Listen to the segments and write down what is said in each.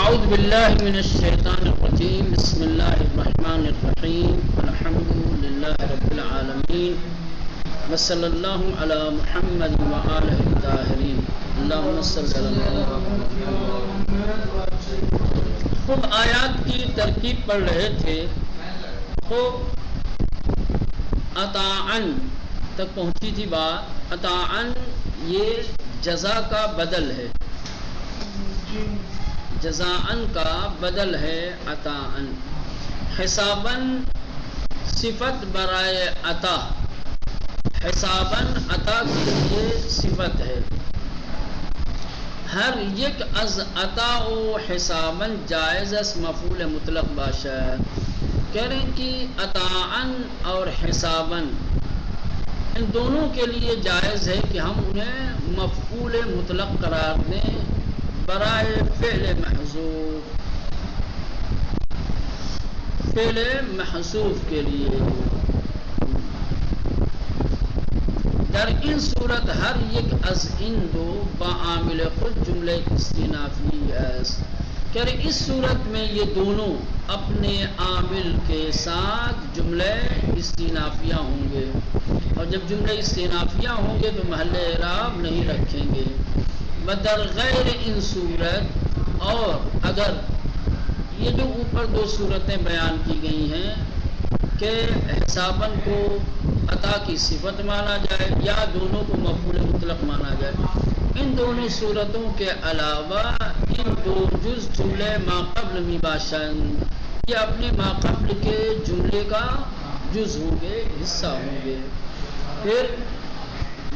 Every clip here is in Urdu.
اعوذ باللہ من الشیطان الرجیم بسم اللہ الرحمن الرحیم الحمد للہ رب العالمین وصلی اللہ علی محمد وآلہ الطاہرین اللہم صلی اللہ علیہ وسلم۔ خوب آیات کی ترکیب پڑھ رہے تھے، خوب اطاعن تک پہنچی تھی بات۔ اطاعن یہ جزا کا بدل ہے، جزاءن کا بدل ہے عطاءن۔ حسابن صفت برائے عطا، حسابن عطا کے لیے صفت ہے۔ ہر یک از عطا و حسابن جائز اس مفعول مطلق باشد۔ کہہ رہے ہیں کہ عطاءن اور حسابن ان دونوں کے لیے جائز ہے کہ ہم انہیں مفعول مطلق قرار دیں برائے فعل محذوف، فعل محذوف کے لیے۔ در این صورت ہر یک از ان دو با عامل خود جملہ استئنافی است۔ کہ اس صورت میں یہ دونوں اپنے عامل کے ساتھ جملہ استئنافیہ ہوں گے، اور جب جملہ استئنافیہ ہوں گے تو محل اعراب نہیں رکھیں گے۔ بدر غیر ان صورت، اور اگر یہ جو اوپر دو صورتیں بیان کی گئی ہیں کہ حسابن کو عطا کی صفت مانا جائے یا دونوں کو مفعول مطلق مانا جائے، ان دونوں صورتوں کے علاوہ ان دو جز جملے ما قبل میباشن، یہ اپنے ما قبل کے جملے کا جز ہوں گے، حصہ ہوں گے۔ پھر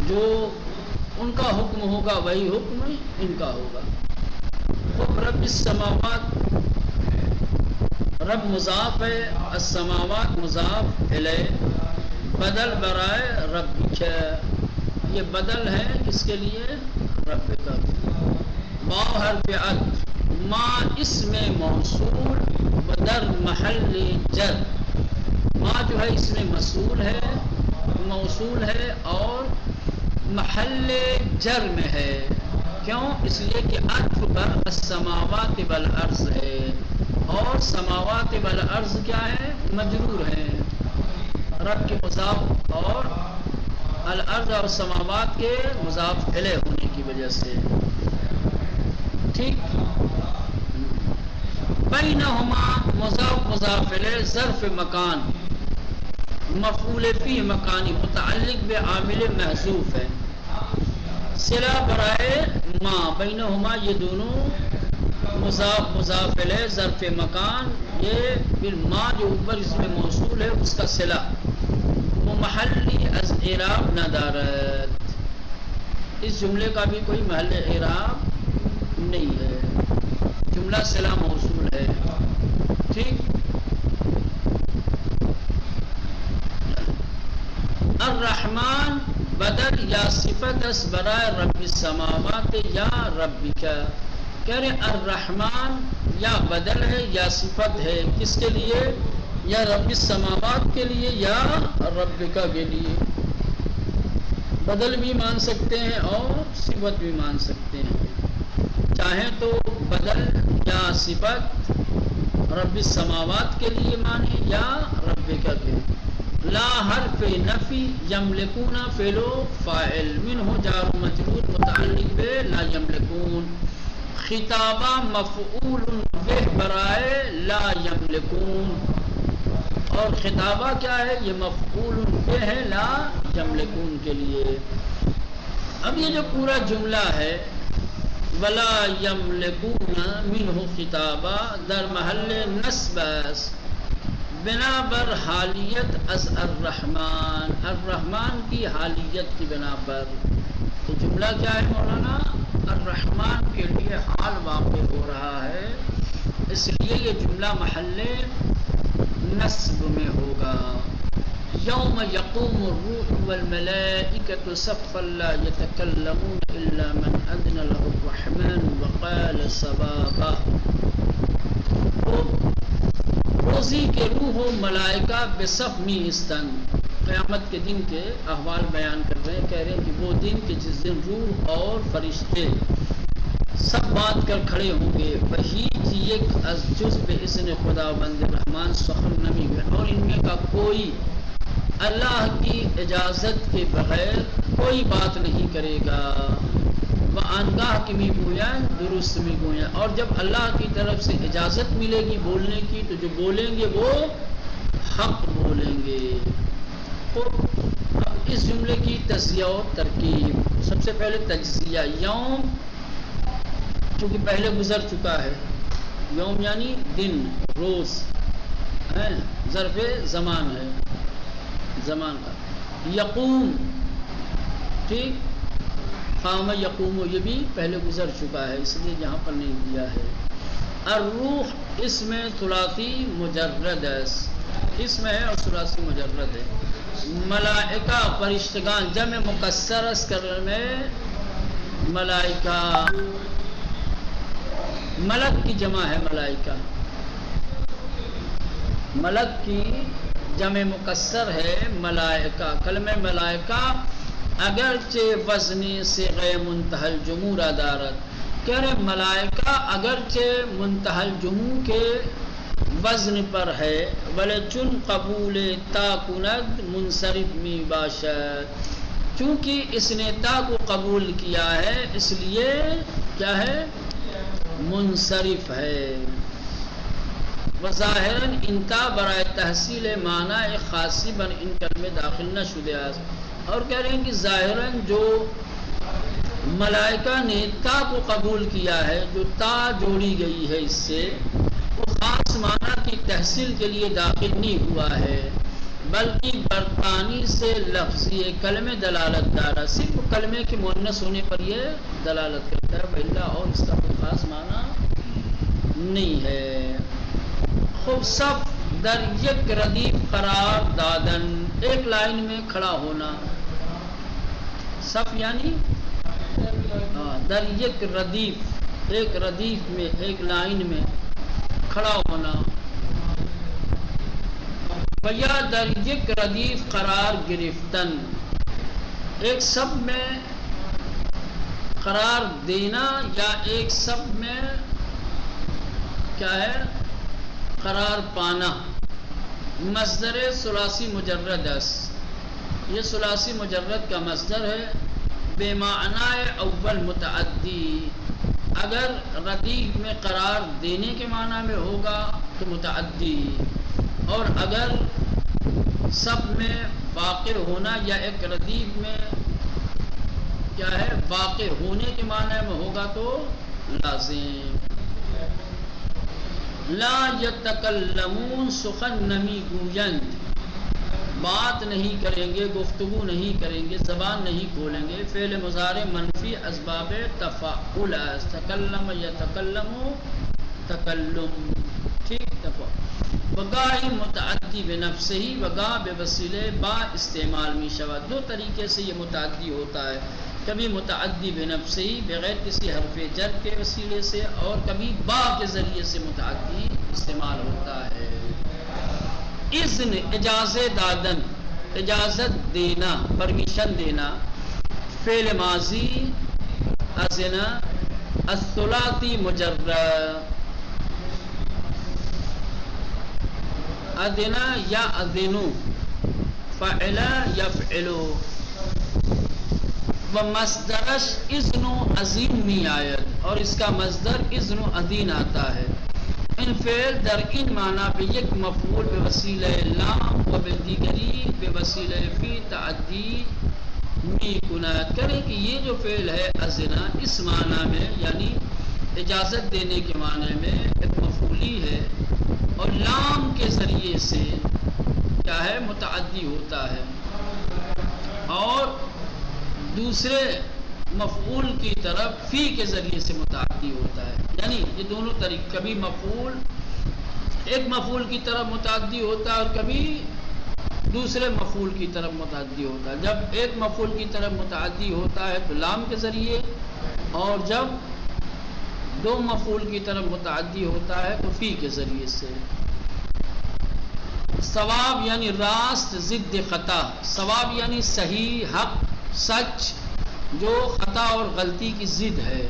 جو ان کا حکم ہوگا وہی حکم ان کا ہوگا۔ خب رب السماوات، رب مضاف ہے، السماوات مضاف الیہ، بدل برائے رب، یہ بدل ہے کس کے لیے؟ رب کا۔ ما حرف عطف، ما اسم موصول بدر محل جر، ما جو ہے اس میں موصول ہے اور محل جر میں ہے۔ کیوں؟ اس لیے کہ عطف پر السماوات والارض ہے، اور سماوات والارض کیا ہے؟ مجرور ہے، رب کے مضاف اور الارض اور سماوات کے مضاف الیہ ہونے کی وجہ سے۔ ٹھیک، بینہما مضاف مضاف الیہ ظرف مکان، مفعول فی مکانی، متعلق بعامل محذوف ہے۔ صلہ برائے ما، بینہما یہ دونوں مضاف مضاف الیہ ظرف مکان، یہ پھر ما جو اوپر اس میں موصول ہے اس کا صلہ، وہ محلی از اعراب نہ دارد، اس جملے کا بھی کوئی محل اعراب نہیں ہے، جملہ صلہ موصول ہے۔ ٹھیک، الرحمن بدل یا صفت اس برائے رب السماوات یا ربک۔ کہہ رہے الرحمن یا بدل ہے یا صفت ہے، کس کے لیے؟ یا رب السماوات کے لیے یا ربک کے لیے۔ بدل بھی مان سکتے ہیں اور صفت بھی مان سکتے ہیں، چاہیں تو بدل یا صفت رب السماوات کے لیے مانے یا ربک کے لیے۔ لا حرف نفی، یملکون فعل و فاعل، منہ جار و مجرور متعلق بے لا یملکون، خطابہ مفعول بہ برائے لا یملکون، اور خطابہ کیا ہے؟ یہ مفعول بہ ہے لا یملکون کے لیے۔ اب یہ جو پورا جملہ ہے ولا یملکون منہ خطابہ در محل نصب بنا بر حالیت از الرحمن، الرحمن کی حالیت کی بنا پر، تو جملہ کیا ہے مولانا؟ الرحمن کے لیے حال واقع ہو رہا ہے، اس لیے یہ جملہ محل نصب میں ہوگا۔ یوم یقوم الروح والملائکۃ صفا لا یتکلمون الا من اذن له الرحمن وقال صوابا۔ روزی کے روح و ملائکہ بصف می استن، قیامت کے دن کے احوال بیان کر رہے ہیں، کہہ رہے ہیں کہ وہ دن کہ جس دن روح اور فرشتے سب بات کر کھڑے ہوں گے وہی یک از جز بے اذن خدا بند رحمان سخن نمی ہوئے، اور ان میں کا کوئی اللہ کی اجازت کے بغیر کوئی بات نہیں کرے گا۔ وآنگاہ کی می گویاں درست می گویاں، اور جب اللہ کی طرف سے اجازت ملے گی بولنے کی تو جو بولیں گے وہ حق بولیں گے۔ تو اب اس جملے کی تجزیہ و ترکیب، سب سے پہلے تجزیہ، یوم چونکہ پہلے گزر چکا ہے، یوم یعنی دن، روز ہے، ظرف زمان ہے، زمان کا۔ یقوم، ٹھیک، قام یقوم یہ بھی پہلے گزر چکا ہے، اس لیے یہاں پر نہیں دیا ہے۔ الروح اس میں ثلاثی مجرد ہے، اس میں ہے اور ثلاثی مجرد ہے۔ ملائکہ فرشتگان، جمع مکسر اس کرنے میں ملائکہ، ملک کی جمع ہے ملائکہ، ملک کی جمع مکسر ہے ملائکہ۔ کلمہ ملائکہ اگرچہ وزنی صیغہ منتہی الجموع را دارد، کہہ رہے ملائکہ اگرچہ منتہی الجموع کے وزن پر ہے، ولی چون قبول تا کند منصرف می باشد، چونکہ اس نے تا کو قبول کیا ہے اس لیے کیا ہے، منصرف ہے۔ وظاہراً انتا برائے تحصیل معنی خاصی بن ان کلمے داخل نہ شدہ ہے، اور کہہ رہے ہیں کہ ظاہراً جو ملائکہ نے تا کو قبول کیا ہے، جو تا جوڑی گئی ہے اس سے، وہ خاص معنی کی تحصیل کے لیے داخل نہیں ہوا ہے، بلکہ برطانی سے لفظی کلمے دلالت دارا، صرف کلمے کے مؤنث ہونے پر یہ دلالت کرتا ہے، وإلا اور اس کا کوئی خاص معنی نہیں ہے۔ خوب سب در یک ردیف قرار دادن، ایک لائن میں کھڑا ہونا، صف یعنی در یک ردیف، ایک ردیف میں، ایک لائن میں کھڑا ہونا۔ ویا در یک ردیف قرار گرفتن، ایک سب میں قرار دینا یا ایک سب میں کیا ہے قرار پانا۔ مصدر ثلاثی مجرد ہے، یہ ثلاثی مجرد کا مصدر ہے، بے معنی اول متعدی، اگر ردیف میں قرار دینے کے معنی میں ہوگا تو متعدی، اور اگر سب میں واقع ہونا یا ایک ردیف میں کیا ہے واقع ہونے کے معنی میں ہوگا تو لازم۔ لا یتکلمون، سخن نمی گویند، بات نہیں کریں گے، گفتگو نہیں کریں گے، زبان نہیں کھولیں گے۔ فعل مضارع منفی اسباب تفاعل، تکلم یتکلم تکلم، ٹھیک، تفاعل۔ وگاہ متعدی بنفسہ ہی، وگاہ بے وسیلے با استعمال می شود، دو طریقے سے یہ متعدی ہوتا ہے، کبھی متعدی بنفسہ ہی بغیر کسی حرف جر کے وسیلے سے، اور کبھی با کے ذریعے سے متعدی استعمال ہوتا ہے۔ اذن اجازت دادن، اجازت دینا، پرمیشن دینا، فعل ماضی اذن، الثلاثی مجرد، ادنا یا اذنو، فعل یفعلو، و مصدرش اذن و اذین می آید، اور اس کا مصدر اذن و اذین آتا ہے۔ ان فعل در این معنی پہ یک مفعول بے وسیلہ لام و بالدیگری بے وسیلہ فی تعدی می کند، کرے کہ یہ جو فعل ہے اذنا، اس معنی میں یعنی اجازت دینے کے معنی میں ایک مفعولی ہے، اور لام کے ذریعے سے کیا ہے متعدی ہوتا ہے، اور دوسرے مفعول کی طرف فی کے ذریعے سے متعدی ہوتا ہے، یعنی یہ دونوں طریقے، کبھی مفعول ایک مفعول کی طرف متعدی ہوتا ہے اور کبھی دوسرے مفعول کی طرف متعدی ہوتا ہے۔ جب ایک مفعول کی طرف متعدی ہوتا ہے تو لام کے ذریعے، اور جب دو مفعول کی طرف متعدی ہوتا ہے تو فی کے ذریعے سے۔ ثواب یعنی راست، ضد خطا، ثواب یعنی صحیح، حق، سچ، جو خطا اور غلطی کی ضد ہے۔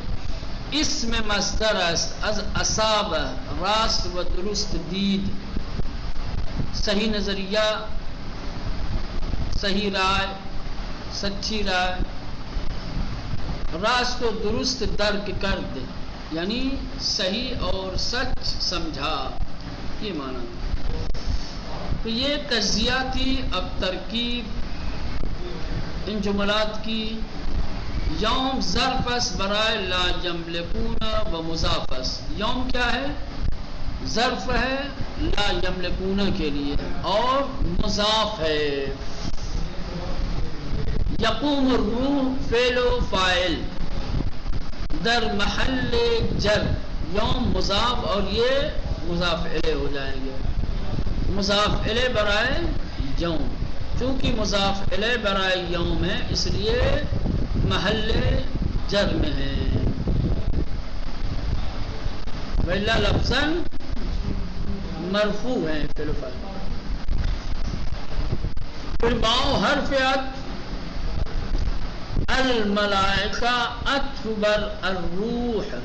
اسم مصدر است از اصاب، راست و درست دید، صحیح نظریہ، صحیح رائے، سچی رائے، راست و درست درک کر دے، یعنی صحیح اور سچ سمجھا، یہ معنی۔ تو یہ تجزیہ تھی۔ اب ترکیب ان جملات کی۔ یوم ظرفس برائے لا یملکون و مضافس، یوم کیا ہے؟ ظرف ہے لا یملکون کے لیے اور مضاف ہے۔ یقوم الروح فعل و فاعل در محل جر، یوم مضاف اور یہ مضاف الیہ ہو جائیں گے، مضاف الیہ برائے یوم، چونکہ مضاف الیہ برائے یوم ہے اس لیے محل جر میں ہے، وَإِلَّا لفظاً مرفوع ہیں فعل و فاعل۔ پھر باؤ حرف عطف، الملائکہ عطف بر الروح،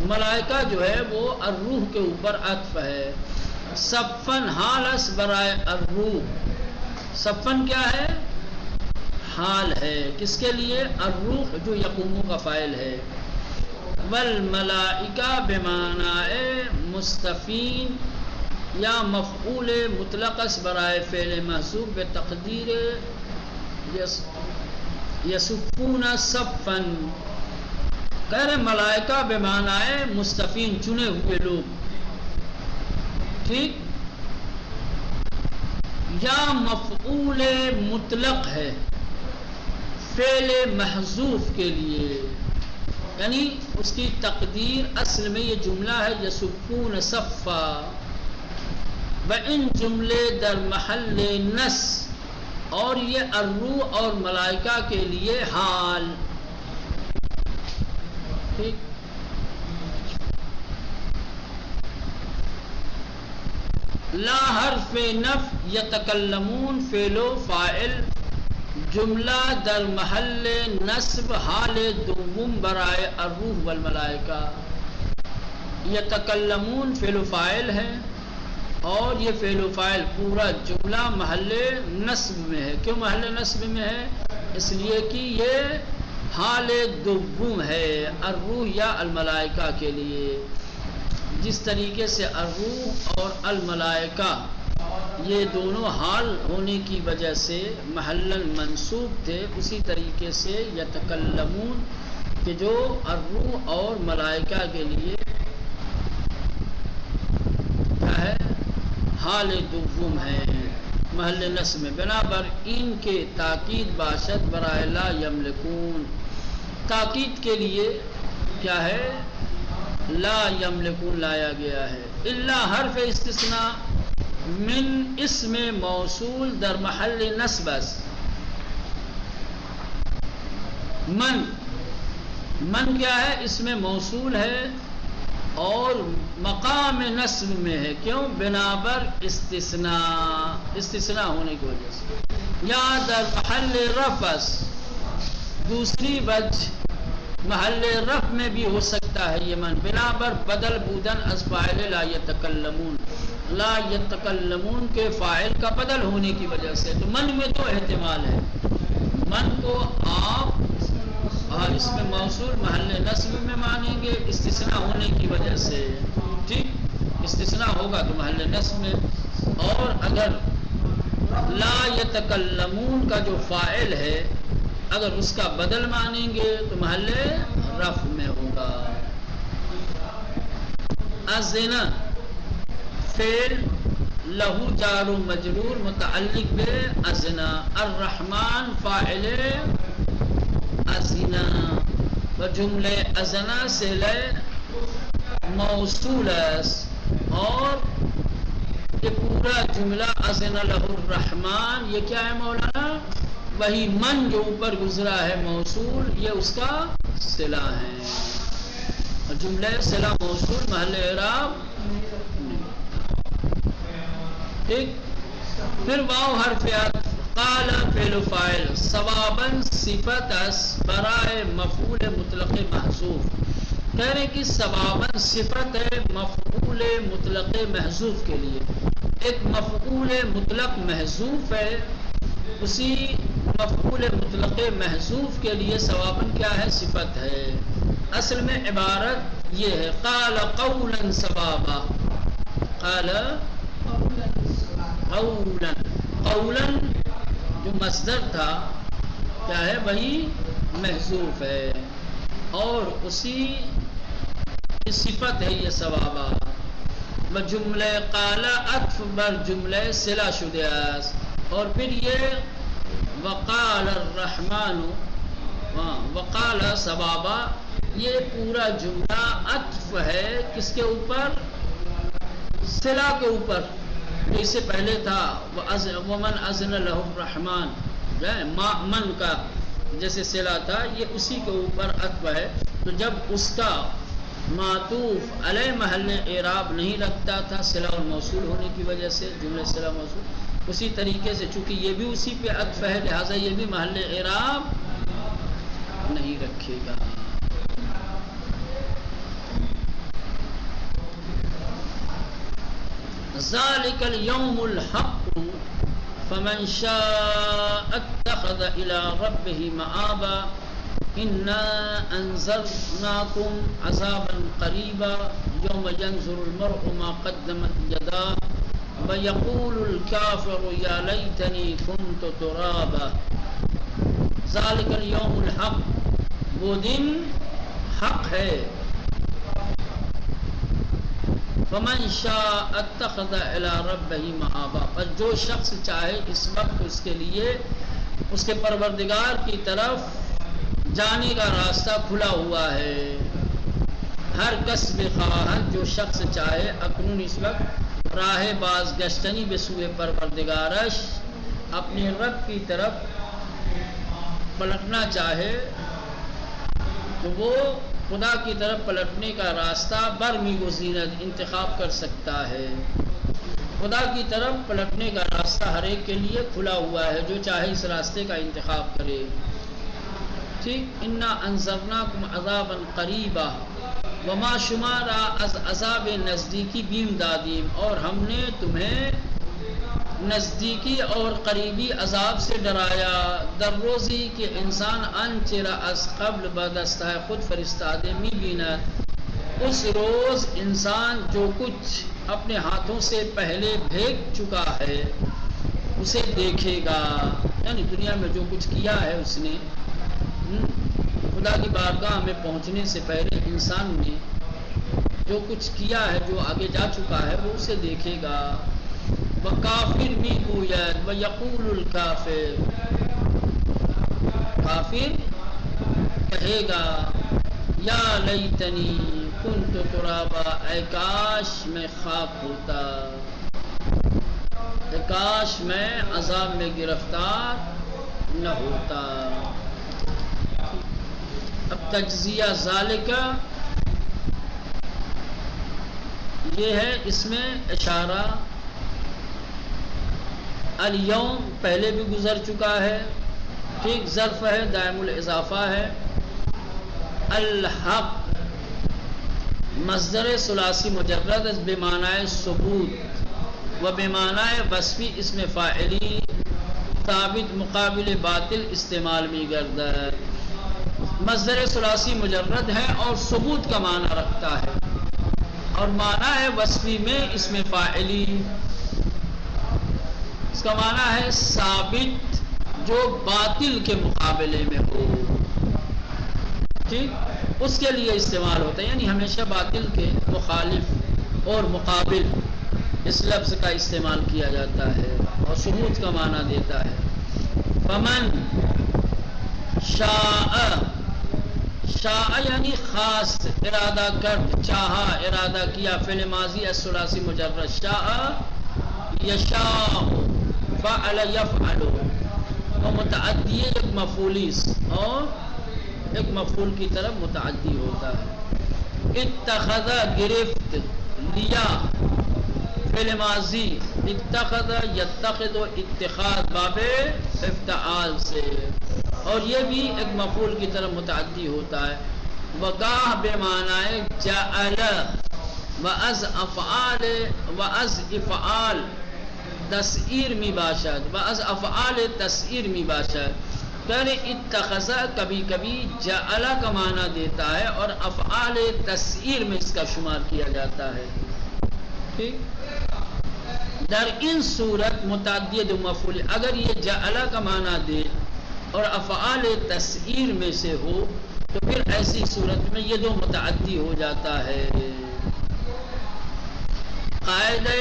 ملائکہ جو ہے وہ الروح کے اوپر عطف ہے۔ صفن حالس برائے الروح، صفن کیا ہے؟ حال ہے، کس کے لیے؟ الروح جو یقوم کا فاعل ہے۔ والملائکہ بمعنی مستفین یا مفعول مطلقس برائے فعل محذوف بتقدیر یصفون صفن، کہہ رہے ملائکہ بمعنی مستفین چنے ہوئے لوگ، ٹھیک، یا مفعول مطلق ہے فعل محذوف کے لیے، یعنی اس کی تقدیر اصل میں یہ جملہ ہے یصفون صفا، وَإِن جملے در محل نصب، اور یہ الروح اور ملائکہ کے لیے حال، ٹھیک۔ لا حرف نفی یتکلمون فعل و فاعل، جملہ در محل نصب حال دوم برائے الروح والملائکہ، یتکلمون فعل و فاعل ہے اور یہ فعل و فاعل پورا جملہ محل نصب میں ہے۔ کیوں محل نصب میں ہے؟ اس لیے کہ یہ حال دوم ہے الروح یا الملائکہ کے لیے، جس طریقے سے الروح اور الملائکہ یہ دونوں حال ہونے کی وجہ سے محل منصوب تھے، اسی طریقے سے یتکلمون کہ جو الروح اور ملائکہ کے لیے کیا ہے؟ حال دوم ہے محل نصب میں، بنابر ان کے تاکید باشد برائے لا یملکون، تاکید کے لیے کیا ہے؟ لا یملکون لایا گیا ہے۔ الا حرف استثناء من اسم موصول در محل نصب، من کیا ہے؟ اسم موصول ہے اور مقام نصب میں ہے، کیوں؟ بنابر استثناء ہونے کی وجہ سے، یا در محل رفع، دوسری وجہ محل رفع میں بھی ہو سکتا ہے یہ من، بنابر بدل بودن از فاعل لا یتکلمون، لا یتکلمون کے فاعل کا بدل ہونے کی وجہ سے، تو من میں دو احتمال ہے، من کو آپ اس میں موصول محل نصب میں مانیں گے استثناء ہونے کی وجہ سے، ٹھیک، استثناء ہوگا تو محل نصب میں، اور اگر لا یتکلمون کا جو فاعل ہے اگر اس کا بدل مانیں گے تو محل رفع میں ہوگا۔ اذن فعل لہو جار و مجرور متعلق بے اذن، الرحمن فاعل اذن، و جملے اذن سے لے موصول اور یہ پورا جملہ اذن لہ الرحمن، یہ کیا ہے مولانا؟ وہی من جو اوپر گزرا ہے موصول، یہ اس کا صلہ ہے، اور جملہ صلہ موصول محل اعراب، ٹھیک۔ پھر واو حرف عطف، قال فعل فاعل، ثوابا صفت اس برائے مفعول مطلق محذوف، کہہ رہے کہ سباباً صفت ہے مفعول مطلق محذوف کے لیے. ایک مفعول مطلق محذوف ہے، اسی مفعول مطلق محذوف کے لیے سباباً کیا ہے؟ صفت ہے. اصل میں عبارت یہ ہے قال قولا سبابا، قال قولا، قولا جو مصدر تھا کیا ہے؟ وہی محذوف ہے، اور اسی کی صفت ہے یہ سوابا. جملہ قال عطف بر جملہ صلہ شدہ است، اور پھر یہ وقال الرحمن وقال سوابا، یہ پورا جملہ عطف ہے کس کے اوپر؟ صلہ کے اوپر. اس سے پہلے تھا ومن اذن له الرحمن، من کا جیسے صلہ تھا، یہ اسی کے اوپر عطف ہے. تو جب اس کا معطوف علیہ محل اعراب نہیں رکھتا تھا صلہ الموصول ہونے کی وجہ سے، جملہ صلہ موصول، اسی طریقے سے چونکہ یہ بھی اسی پہ عطف ہے لہٰذا یہ بھی محل اعراب نہیں رکھے گا. ذالک الیوم الحق فمن شاء اتخذ الى ربه مآبا انا انذرناکم عذابا قریبا یوم ینظر المرء ما قدمت یداه ویقول الکافر یا لیتنی کنت ترابا. ذالک الیوم الحق، وہ دن حق ہے. فمن شاء اتخذ الى ربه مآبا، پر جو شخص چاہے اس وقت اس کے لیے اس کے پروردگار کی طرف جانے کا راستہ کھلا ہوا ہے. ہر کسب خواہر جو شخص چاہے اکنون اس وقت راہ باز گشتنی بسوئے پروردگارش، اپنے رب کی طرف پلٹنا چاہے تو وہ خدا کی طرف پلٹنے کا راستہ برمی گزینت انتخاب کر سکتا ہے. خدا کی طرف پلٹنے کا راستہ ہر ایک کے لیے کھلا ہوا ہے، جو چاہے اس راستے کا انتخاب کرے. ٹھیک. انا انذرناکم عذابا قریبا، وما شمارا از عذاب نزدیکی بیم دادیم، اور ہم نے تمہیں نزدیکی اور قریبی عذاب سے ڈرایا. در روزی کہ انسان انچرا از قبل بدستہ خود فرستادے می بیند، اس روز انسان جو کچھ اپنے ہاتھوں سے پہلے بھیگ چکا ہے اسے دیکھے گا. یعنی دنیا میں جو کچھ کیا ہے اس نے، خدا کی بارگاہ میں پہنچنے سے پہلے انسان نے جو کچھ کیا ہے، جو آگے جا چکا ہے، وہ اسے دیکھے گا. وَكَافِرْ بھی گوید وَيَقُولُ الْكَافِرُ، کافر کہے گا یا لیتنی کنت ترابا، اے کاش میں خاک ہوتا، اے کاش میں عذاب میں گرفتار نہ ہوتا. اب تجزیہ ذالکہ یہ ہے، اس میں اشارہ الیوم پہلے بھی گزر چکا ہے، ٹھیک، ظرف ہے، دائم الاضافہ ہے. الحق مصدر ثلاثی مجرد از بمعنی ثبوت و بمعنی وصفی اسم فاعلی ثابت مقابل باطل استعمال میں گردد. مصدر ثلاثی مجرد ہے اور ثبوت کا معنی رکھتا ہے، اور معنی ہے وصفی میں اسم فاعلی، اس کا معنی ہے ثابت جو باطل کے مقابلے میں ہو. ٹھیک، اس کے لیے استعمال ہوتا ہے، یعنی ہمیشہ باطل کے مخالف اور مقابل اس لفظ کا استعمال کیا جاتا ہے اور ثبوت کا معنی دیتا ہے. فمن شاء، شاء یعنی خاص، ارادہ کرد، چاہا، ارادہ کیا، فعل ماضی الثلاثی مجرد. شاء یشاء، فعل یفعل، وہ متعدی ایک مفعولی اور ایک مفعول کی طرف متعدی ہوتا ہے. اتخذ گرفت، لیا، فعل ماضی، اتخذ یتخذ اتخاذ باب افتعال سے، اور یہ بھی ایک مفعول کی طرف متعدی ہوتا ہے. وگاہ بے معنی جعل وَأَز افعال وَأَز افعال تسعیر می باشد وَأَز افعال تسعیر می باشد. کہنے اتخذ کبھی کبھی جعل کا معنی دیتا ہے اور افعال تسعیر میں اس کا شمار کیا جاتا ہے. ٹھیک. در ان صورت متعدد مفعول اگر یہ جعل کا معنی دے اور افعال تسعیر میں سے ہو تو پھر ایسی صورت میں یہ دو متعدی ہو جاتا ہے. قاعدہ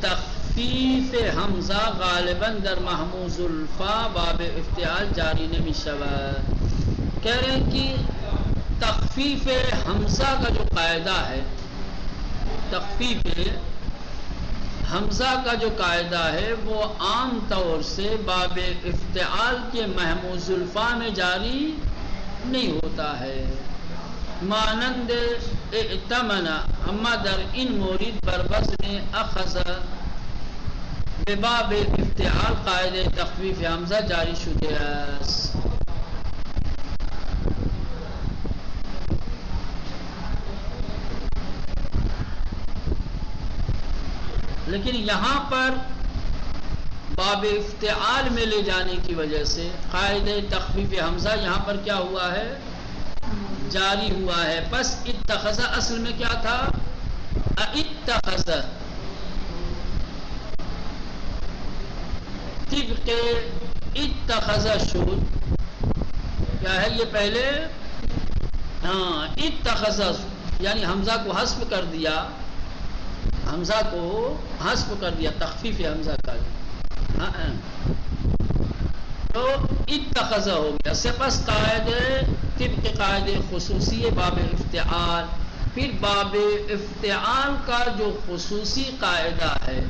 تخفیف حمزہ غالباً در محموز الفا باب افتعال جاری نمی شود. کہہ رہے ہیں کہ تخفیف حمزہ کا جو قاعدہ ہے، تخفیف حمزہ کا جو قاعدہ ہے وہ عام طور سے باب افتعال کے محموز الفا میں جاری نہیں ہوتا ہے. مانند ائتمن اما در ان مورد بر وزن اخذ بباب افتعال قاعدہ تخفیف حمزہ جاری شده است. لیکن یہاں پر باب افتعال میں لے جانے کی وجہ سے قاعدہ تخفیف حمزہ یہاں پر کیا ہوا ہے؟ جاری ہوا ہے. پس اتخذ اصل میں کیا تھا؟ اتخذ. طبق اتخذ شد کیا ہے یہ پہلے؟ ہاں اتخذ یعنی حمزہ کو حذف کر دیا، حمزہ کو حذف کر دیا، تخفیف حمزہ کا. ہاں تو اتخذ ہو گیا. سپس قاعدہ طبق قاعدہ خصوصی باب افتعال. پھر باب افتعال کا جو خصوصی قاعدہ ہے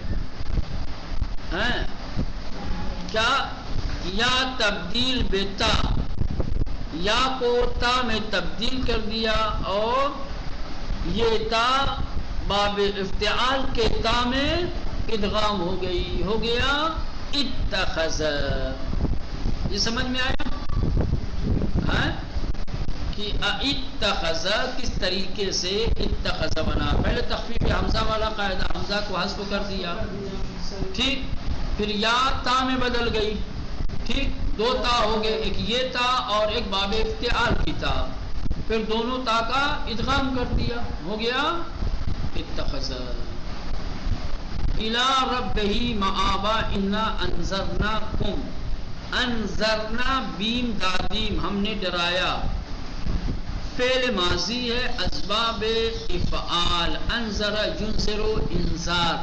کیا؟ یا تبدیل بتا، یا کو تا میں تبدیل کر دیا اور یہ تا باب افتعال کے تا میں ادغام ہو گئی، ہو گیا اتخذ. یہ سمجھ میں آیا کہ اتخذ کس طریقے سے اتخذ بنا؟ پہلے تخفیف حمزہ والا قاعدہ، حمزہ کو حذف کر دیا، ٹھیک. پھر یا تا میں بدل گئی، ٹھیک. دو تا ہو گئے، ایک یہ تا اور ایک باب افتعال کی تا. پھر دونوں تا کا ادغام کر دیا، ہو گیا اتخذ. الی ربہ مآبا انا انذرناکم. انذرنا بیم دادیم ہم نے ڈرایا. فعل ماضی ہے، اسباب افعال انذر ینذر انذار،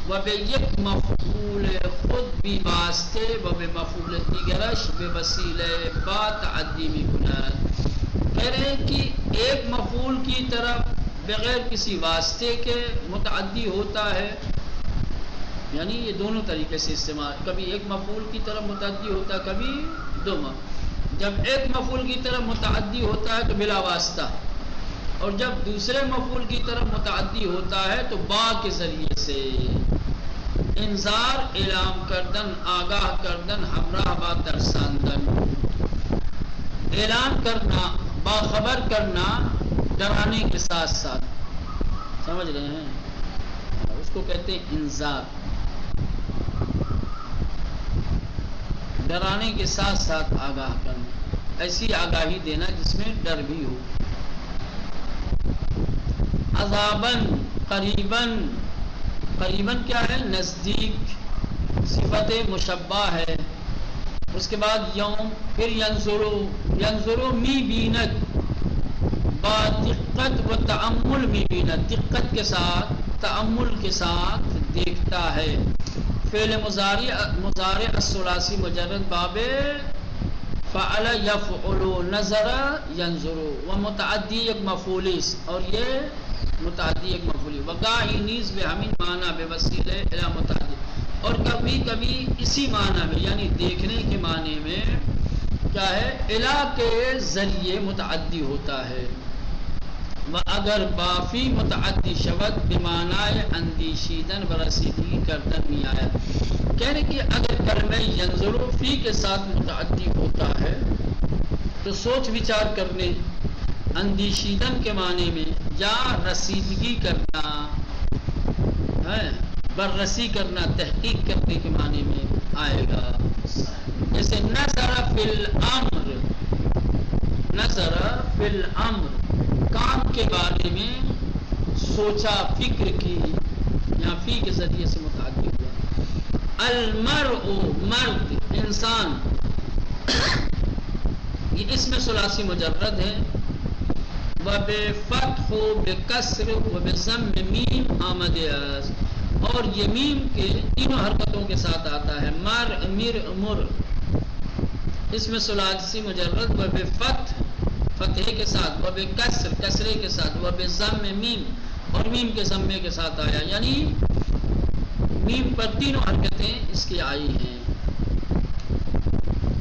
و به یک مفعول خود بی واسطه و به مفعول دیگرش به وسیله با تعدی میکند. کہہ رہے ہیں کہ ایک مفعول کی طرف بغیر کسی واسطے کے متعدی ہوتا ہے، یعنی یہ دونوں طریقے سے استعمال، کبھی ایک مفعول کی طرف متعدی ہوتا ہے، کبھی دو. جب ایک مفعول کی طرف متعدی ہوتا ہے تو بلا واسطہ، اور جب دوسرے مفعول کی طرف متعدی ہوتا ہے تو با کے ذریعے سے. انذار اعلام کردن، آگاہ کردن، ہمراہ با ترساندن. اعلان کرنا، باخبر کرنا، ڈرانے کے ساتھ ساتھ. سمجھ رہے ہیں؟ اس کو کہتے ہیں انذار. ڈرانے کے ساتھ ساتھ آگاہ کرنا، ایسی آگاہی دینا جس میں ڈر بھی ہو. عذاباً قریباً، قریباً کیا ہے؟ نزدیک، صفت مشبہ ہے. اس کے بعد یوم، پھر ینظرو، ینظرو می بینت، با دقت و تأمل می بینت، دقت کے ساتھ، تأمل کے ساتھ دیکھتا ہے. فعل مضارع الثلاثی مجرد باب فعل یفعل، نظر ینظر، و متعدی ایک مفعول اور یہ متعدی ایک مفعول. وگاہی نیز بے ہمین معنی بے وسیلہ الی متعدی، اور کبھی کبھی اسی معنی میں یعنی دیکھنے کے معنی میں کیا ہے؟ الی کے ذریعے متعدی ہوتا ہے. و اگر بافی متعدی شود بمعنی اندیشیدن و رسیدگی کردن میں آیا. کہنے کہ اگر کلمہ ینظر فی کے ساتھ متعدی ہوتا ہے تو سوچ وچار کرنے اندیشیدن کے معنی میں یا رسیدگی کرنا ہے، بررسی کرنا، تحقیق کرنے کے معنی میں آئے گا. جیسے نظر فی الامر، نظر فی الامر کام کے بارے میں سوچا، فکر کی، یہاں فی کے ذریعے سے متعدی ہوا. المرء مرد، انسان، یہ اسم ثلاثی مجرد ہے. وبفتح بکسر وبضم میم آمد از، اور یہ میم کے تینوں حرکتوں کے ساتھ آتا ہے. مر مر مر اسم ثلاثی مجرد وبفتح فتح کے ساتھ، وبکسر کسرے کے ساتھ، وبضم میم اور میم کے ضمے کے ساتھ آیا، یعنی میم پر تینوں حرکتیں اس کی آئی ہیں.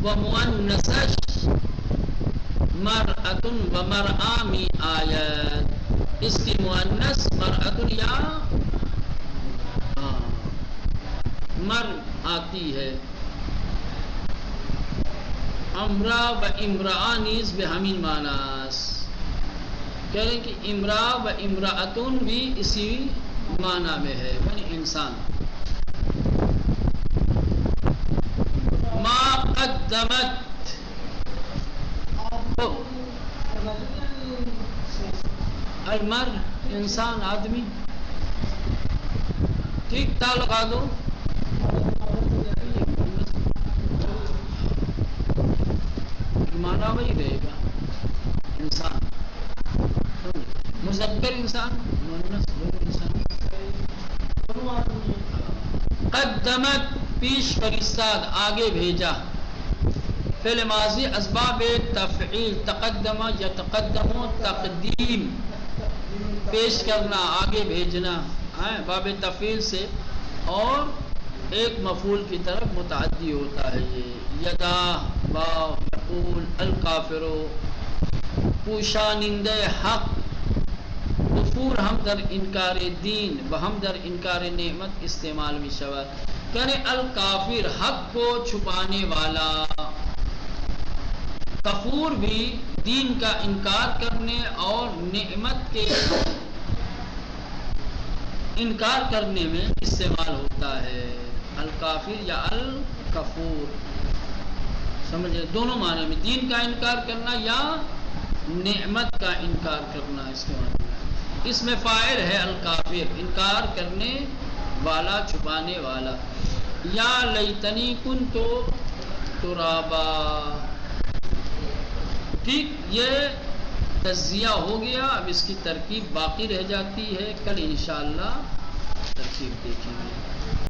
ومؤنثش مرأۃ و مرآمی آیت، اس کی مؤنث مرأۃ یا مر آتی ہے. امرا و امرآ نیز بہمین معناس، کہہ رہے ہیں کہ امرا و امرأۃن بھی اسی معنی میں ہے، یعنی انسان. ما قدمت، المر انسان آدمی، ٹھیک تا لگا دو، مانا وہی رہے گا انسان، مذکر انسان، مؤنث انسان. قدمت پیش فرستاد، آگے بھیجا. فعل ماضی اسباب تفعیل تقدم یتقدم تقدیم، پیش کرنا، آگے بھیجنا، باب تفعیل سے، اور ایک مفعول کی طرف متعدی ہوتا ہے. یہ یدا با مفعول الکافرو، پوشانندہ حق، کفور ہم در انکار دین و ہم در انکار نعمت استعمال میں شود. کرے الکافر حق کو چھپانے والا، کفور بھی دین کا انکار کرنے اور نعمت کے انکار کرنے میں استعمال ہوتا ہے. الکافر یا الکفور، سمجھے، دونوں معنی میں، دین کا انکار کرنا یا نعمت کا انکار کرنا اس کے معنی میں. اس میں فاعل ہے الکافر، انکار کرنے والا، چھپانے والا. یا لیتنی کنتو ترابا، ٹھیک، یہ تجزیہ ہو گیا. اب اس کی ترکیب باقی رہ جاتی ہے، کل انشاءاللہ ترکیب دیکھیں گے.